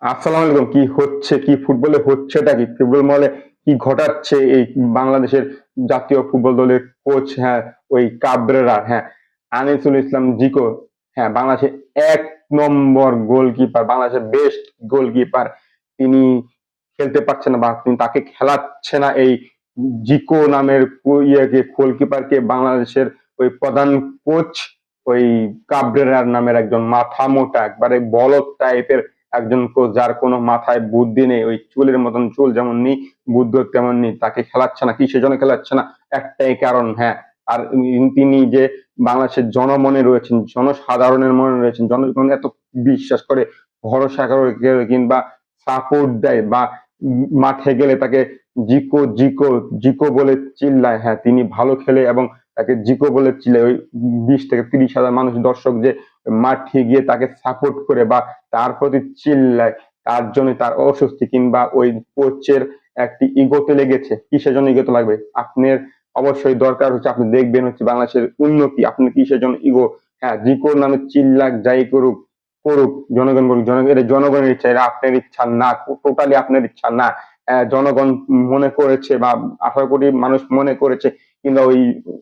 আসসালামু আলাইকুম। কি হচ্ছে, কি ফুটবলে হচ্ছেটা কি, ফুটবল মহলে কি ঘটাচ্ছে এই বাংলাদেশের জাতীয় ফুটবল দলের কোচ, হ্যাঁ ওই কাবরেরা, হ্যাঁ আনিসুল ইসলাম জিকো, হ্যাঁ বাংলাদেশের 1 নম্বর গোলকিপার, বাংলাদেশের বেস্ট গোলকিপার, তিনি খেলতে পারছে না বা তিনি তাকে খেলাচ্ছে না এই জিকো নামের ইয়েকে গোলকিপারকে। বাংলাদেশের ওই প্রধান কোচ ওই কাবরেরার নামের একজন মাথা মোটা একবারে বলদ টাইপের একজন কোচ, যার কোনো মাথায় বুদ্ধি নেই, ওই চুলের মতন চুল যেমন নেই, বুদ্ধ তেমন নেই, তাকে খেলাচ্ছে না। কি সেজন্য খেলাচ্ছে না? একটাই কারণ, হ্যাঁ। আর তিনি যে বাংলাদেশের জনমনে রয়েছেন, জনসাধারণের মনে রয়েছেন, জনগণ এত বিশ্বাস করে, ভরসা করে, কিংবা সাপোর্ট দেয়, বা মাঠে গেলে তাকে জিকো জিকো জিকো বলে চিল্লায়, হ্যাঁ তিনি ভালো খেলে এবং তাকে জিকো বলে চিল্লায়। ওই 20 থেকে 30 হাজার মানুষ দর্শক যে মাঠে গিয়ে তাকে সাপোর্ট করে বা তার প্রতি চিল্লায়, তার জন্য তার অস্বস্তি, কিংবা ওই কোচের একটি ইগোতে লেগেছে। কিসের জন্য ইগোতে লাগবে? আপনার অবশ্যই দরকার হচ্ছে, আপনি দেখবেন হচ্ছে বাংলাদেশের উন্নতি, আপনি কিসের জন্য ইগো? হ্যাঁ জিকোর নামে চিল্লাক যাই করুক, করুক, জনগণ করুক, জনগণ, এটা জনগণের ইচ্ছা, এটা আপনার ইচ্ছা না, টোটালি আপনার ইচ্ছা না। জনগণ মনে করেছে বা 18 কোটি মানুষ মনে করেছে, কিংবা ওই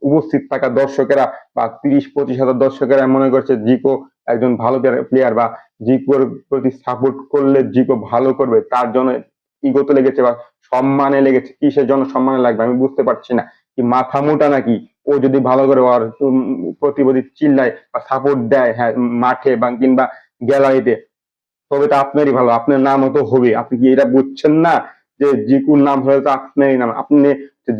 উপস্থিত থাকা দর্শকেরা বা 30-25 হাজার দর্শকেরা মনে করছে জিকো একজন ভালো প্লেয়ার, বা জিকোর প্রতি সাপোর্ট করলে জিকো ভালো করবে, তার জন্য ইগোতে লেগেছে বা সম্মানে লেগেছে। কিসের জন্য সম্মানে লাগবে আমি বুঝতে পারছি না। কি মাথা মোটা নাকি? ও যদি ভালো করে ওর প্রতিবাদী চিল্লায় বা সাপোর্ট দেয়, হ্যাঁ মাঠে বা কিংবা গ্যালারিতে, তবে তো আপনারই ভালো, আপনার নাম তো হবে। আপনি কি এটা বুঝছেন না যে জিকুর নাম হলে তো আপনারই নাম? আপনি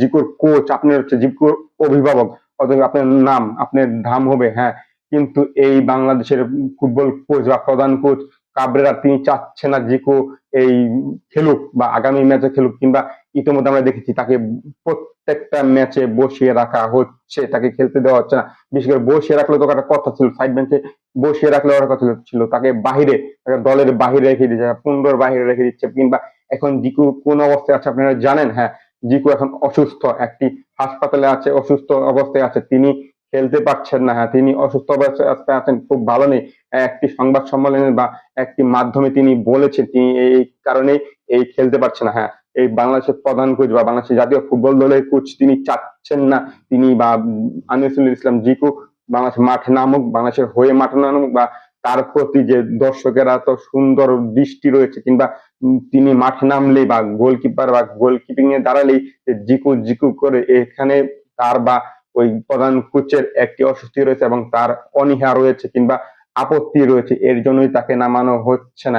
জিকুর কোচ, আপনি হচ্ছে জিকুর অভিভাবক, অতএব আপনার নাম, আপনার ধাম হবে, হ্যাঁ। কিন্তু এই বাংলাদেশের ফুটবল কোচ বা প্রধান কোচ কাবরেরা, তিনি চাচ্ছে না জিকো এই খেলুক বা আগামী ম্যাচে খেলুক, কিংবা ইতিমধ্যে আমরা দেখেছি তাকে প্রত্যেকটা ম্যাচে বসিয়ে রাখা হচ্ছে, তাকে খেলতে দেওয়া হচ্ছে না। বিশেষ করে বসিয়ে রাখলে তো একটা কথা ছিল, সাইড বেঞ্চে বসিয়ে রাখলে ওর কথা ছিল, তাকে বাহিরে, দলের বাহিরে রেখে দিচ্ছে, 15-র বাহিরে রেখে দিচ্ছে। কিংবা এখন জিকু কোন অবস্থায় আছে আপনারা জানেন? হ্যাঁ জিকু এখন অসুস্থ, একটি হাসপাতালে আছে, অসুস্থ অবস্থায় আছে, তিনি খেলতে পারছেন না। হ্যাঁ তিনি অসুস্থ অবস্থায় আছেন, খুব ভালো নেই। একটি সংবাদ সম্মেলনে বা একটি মাধ্যমে তিনি বলেছেন তিনি এই কারণে এই খেলতে পারছে না। হ্যাঁ এই বাংলাদেশের প্রধান কোচ বা বাংলাদেশের জাতীয় ফুটবল দলের কোচ তিনি চাচ্ছেন না, তিনি বা আনিসুল ইসলাম জিকু বাংলাদেশ মাঠে নামুক, বাংলাদেশের হয়ে মাঠে নামুক, বা তার প্রতি যে দর্শকেরা তো সুন্দর দৃষ্টি রয়েছে, কিংবা তিনি মাঠে নামলেই বা গোলকিপার বা গোলকিপিং এ দাঁড়ালেই জিকু জিকু করে, এখানে তার বা ওই প্রধান কোচের একটি অস্বস্তি রয়েছে এবং তার অনীহা রয়েছে কিংবা আপত্তি রয়েছে, এর জন্যই তাকে নামানো হচ্ছে না।